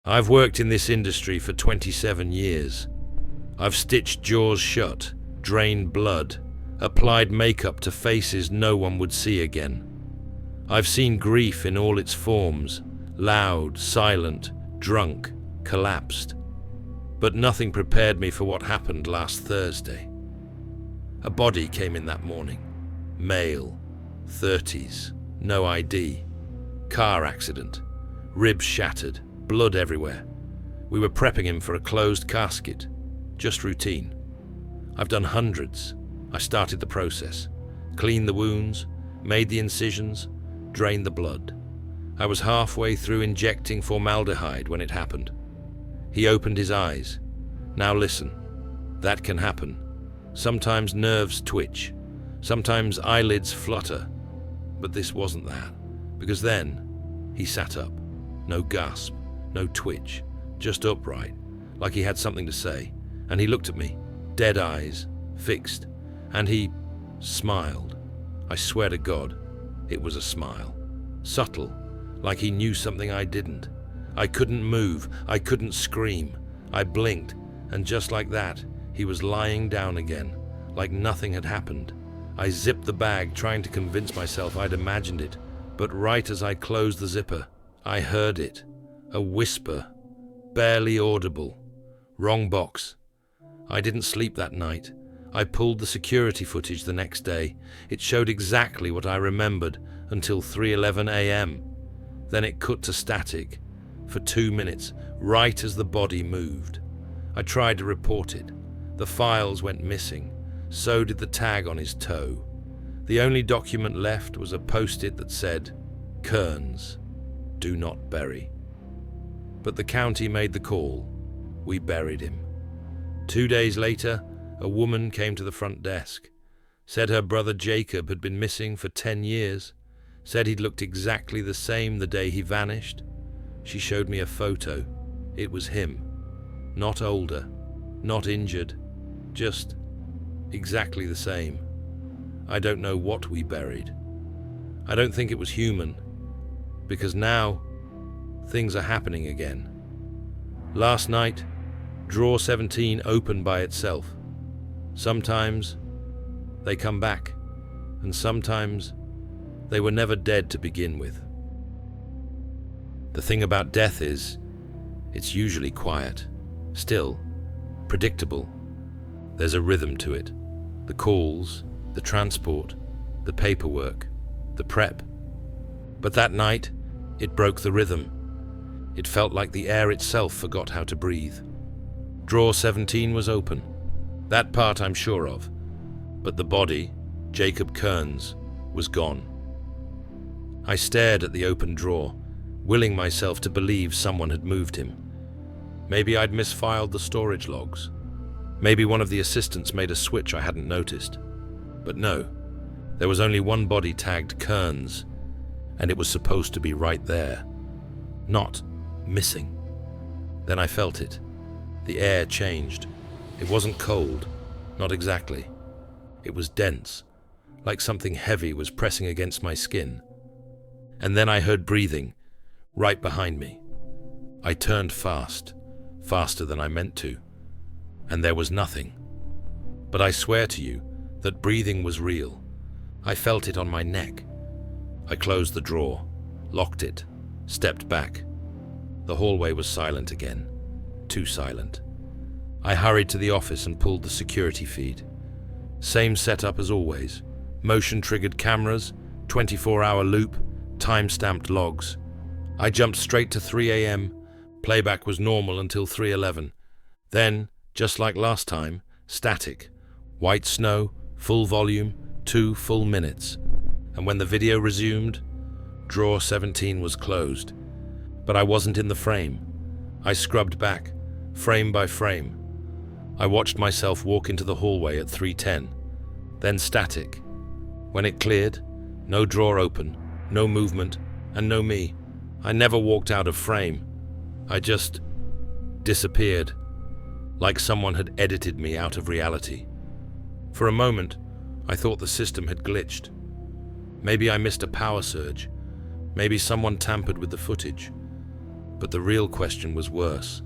I've worked in this industry for 27 years. I've stitched jaws shut, drained blood, applied makeup to faces no one would see again. I've seen grief in all its forms, loud, silent, drunk, collapsed. But nothing prepared me for what happened last Thursday. A body came in that morning. Male, 30s, no ID. Car accident, ribs shattered, blood everywhere. We were prepping him for a closed casket, just routine. I've done hundreds. I started the process, cleaned the wounds, made the incisions, drained the blood. I was halfway through injecting formaldehyde when it happened. He opened his eyes. Now listen, that can happen. Sometimes nerves twitch, sometimes eyelids flutter, but this wasn't that, because then he sat up. No gasp, no twitch, just upright, like he had something to say, and he looked at me, dead eyes, fixed, and he smiled. I swear to God, it was a smile. Subtle, like he knew something I didn't. I couldn't move, I couldn't scream. I blinked, and just like that, he was lying down again, like nothing had happened. I zipped the bag, trying to convince myself I'd imagined it, but right as I closed the zipper, I heard it. A whisper, barely audible. Wrong box. I didn't sleep that night. I pulled the security footage the next day. It showed exactly what I remembered until 3:11 a.m. Then it cut to static for 2 minutes, right as the body moved. I tried to report it. The files went missing. So did the tag on his toe. The only document left was a post-it that said, "Kearns, do not bury." But the county made the call. We buried him. 2 days later, a woman came to the front desk, said her brother Jacob had been missing for 10 years, said he'd looked exactly the same the day he vanished. She showed me a photo. It was him. Not older, not injured, just exactly the same. I don't know what we buried. I don't think it was human, because now things are happening again. Last night, drawer 17 opened by itself. Sometimes they come back, and sometimes they were never dead to begin with. The thing about death is, it's usually quiet, still, predictable. There's a rhythm to it. The calls, the transport, the paperwork, the prep. But that night, it broke the rhythm. It felt like the air itself forgot how to breathe. Drawer 17 was open. That part I'm sure of. But the body, Jacob Kearns, was gone. I stared at the open drawer, willing myself to believe someone had moved him. Maybe I'd misfiled the storage logs. Maybe one of the assistants made a switch I hadn't noticed. But no, there was only one body tagged Kearns, and it was supposed to be right there. Not missing. Then I felt it. The air changed. It wasn't cold, not exactly. It was dense, like something heavy was pressing against my skin. And then I heard breathing, right behind me. I turned fast, faster than I meant to, and there was nothing. But I swear to you that breathing was real. I felt it on my neck. I closed the drawer, locked it, stepped back. The hallway was silent again, too silent. I hurried to the office and pulled the security feed. Same setup as always. Motion-triggered cameras, 24-hour loop, time-stamped logs. I jumped straight to 3 a.m. Playback was normal until 3:11. Then, just like last time, static. White snow, full volume, 2 full minutes. And when the video resumed, drawer 17 was closed. But I wasn't in the frame. I scrubbed back, frame by frame. I watched myself walk into the hallway at 3:10. Then static. When it cleared, no drawer open, no movement, and no me. I never walked out of frame. I just disappeared, like someone had edited me out of reality. For a moment, I thought the system had glitched. Maybe I missed a power surge. Maybe someone tampered with the footage. But the real question was worse.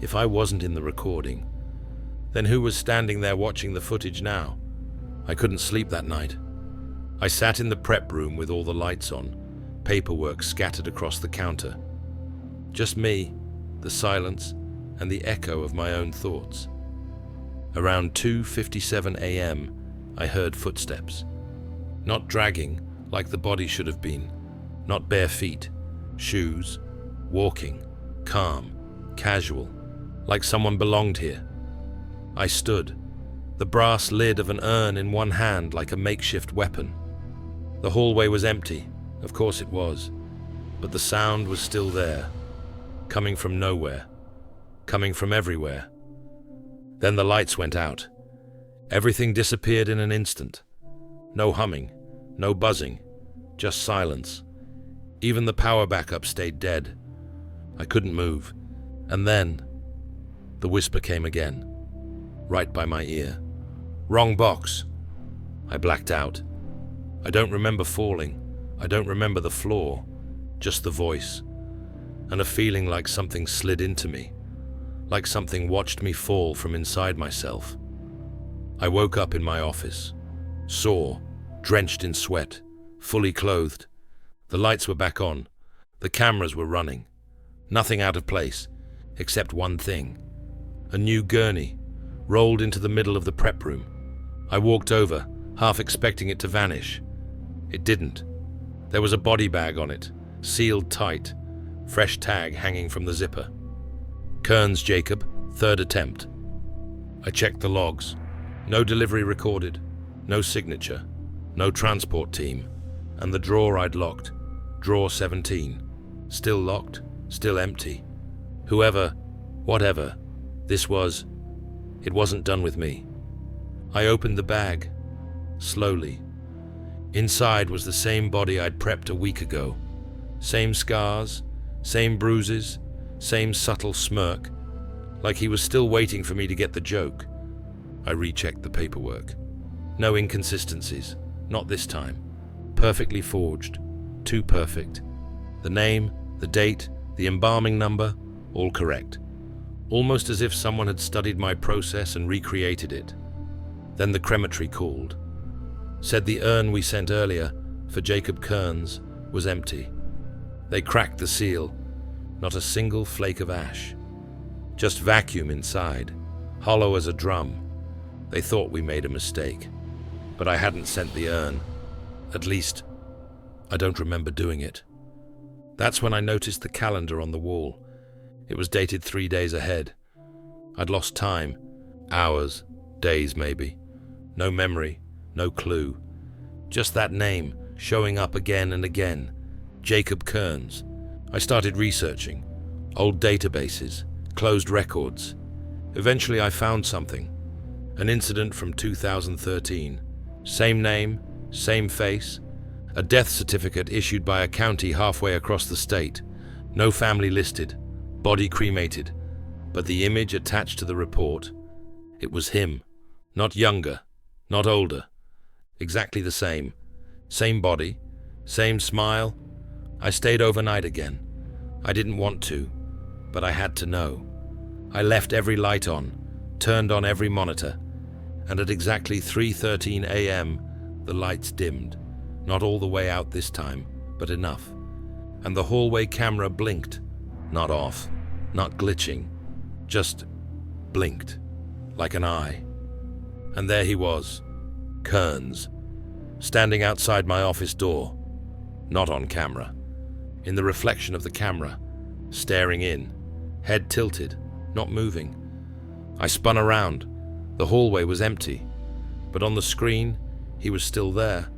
If I wasn't in the recording, then who was standing there watching the footage now? I couldn't sleep that night. I sat in the prep room with all the lights on, paperwork scattered across the counter. Just me, the silence, and the echo of my own thoughts. Around 2:57 a.m., I heard footsteps. Not dragging, like the body should have been. Not bare feet, shoes, walking, calm, casual, like someone belonged here. I stood, the brass lid of an urn in one hand like a makeshift weapon. The hallway was empty, of course it was, but the sound was still there, coming from nowhere, coming from everywhere. Then the lights went out. Everything disappeared in an instant. No humming, no buzzing, just silence. Even the power backup stayed dead. I couldn't move. And then, the whisper came again, right by my ear. Wrong box. I blacked out. I don't remember falling. I don't remember the floor, just the voice, and a feeling like something slid into me, like something watched me fall from inside myself. I woke up in my office, sore, drenched in sweat, fully clothed. The lights were back on. The cameras were running. Nothing out of place, except one thing. A new gurney, rolled into the middle of the prep room. I walked over, half expecting it to vanish. It didn't. There was a body bag on it, sealed tight, fresh tag hanging from the zipper. Kearns Jacob, 3rd attempt. I checked the logs. No delivery recorded, no signature, no transport team, and the drawer I'd locked, drawer 17, still locked, still empty. Whoever, whatever, this was, it wasn't done with me. I opened the bag, slowly. Inside was the same body I'd prepped a week ago. Same scars, same bruises, same subtle smirk, like he was still waiting for me to get the joke. I rechecked the paperwork. No inconsistencies, not this time. Perfectly forged, too perfect. The name, the date, the embalming number, all correct. Almost as if someone had studied my process and recreated it. Then the crematory called. Said the urn we sent earlier, for Jacob Kearns, was empty. They cracked the seal, not a single flake of ash. Just vacuum inside, hollow as a drum. They thought we made a mistake, but I hadn't sent the urn. At least, I don't remember doing it. That's when I noticed the calendar on the wall. It was dated 3 days ahead. I'd lost time, hours, days maybe. No memory, no clue. Just that name showing up again and again. Jacob Kearns. I started researching. Old databases, closed records. Eventually I found something. An incident from 2013. Same name, same face. A death certificate issued by a county halfway across the state. No family listed. Body cremated. But the image attached to the report, it was him. Not younger, not older. Exactly the same. Same body, same smile. I stayed overnight again. I didn't want to, but I had to know. I left every light on, turned on every monitor, and at exactly 3:13 a.m., the lights dimmed. Not all the way out this time, but enough. And the hallway camera blinked. Not off, not glitching, just blinked, like an eye. And there he was, Kearns, standing outside my office door, not on camera, in the reflection of the camera, staring in, head tilted, not moving. I spun around. The hallway was empty, but on the screen, he was still there,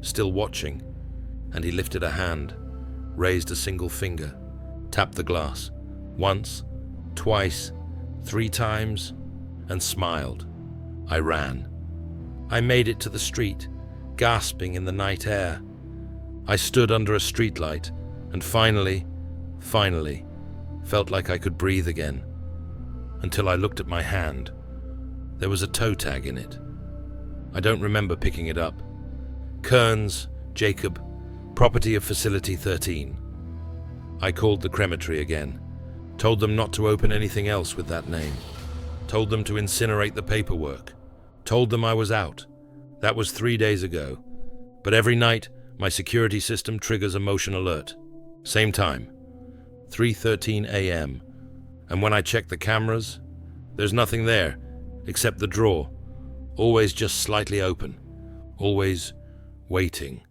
still watching, and he lifted a hand, raised a single finger, tapped the glass, once, twice, 3 times, and smiled. I ran. I made it to the street, gasping in the night air. I stood under a streetlight, and finally, felt like I could breathe again, until I looked at my hand. There was a toe tag in it. I don't remember picking it up. Kearns, Jacob, property of Facility 13. I called the crematory again, told them not to open anything else with that name, told them to incinerate the paperwork, told them I was out. That was 3 days ago. But every night, my security system triggers a motion alert. Same time, 3:13 a.m. And when I check the cameras, there's nothing there except the drawer, always just slightly open, always waiting.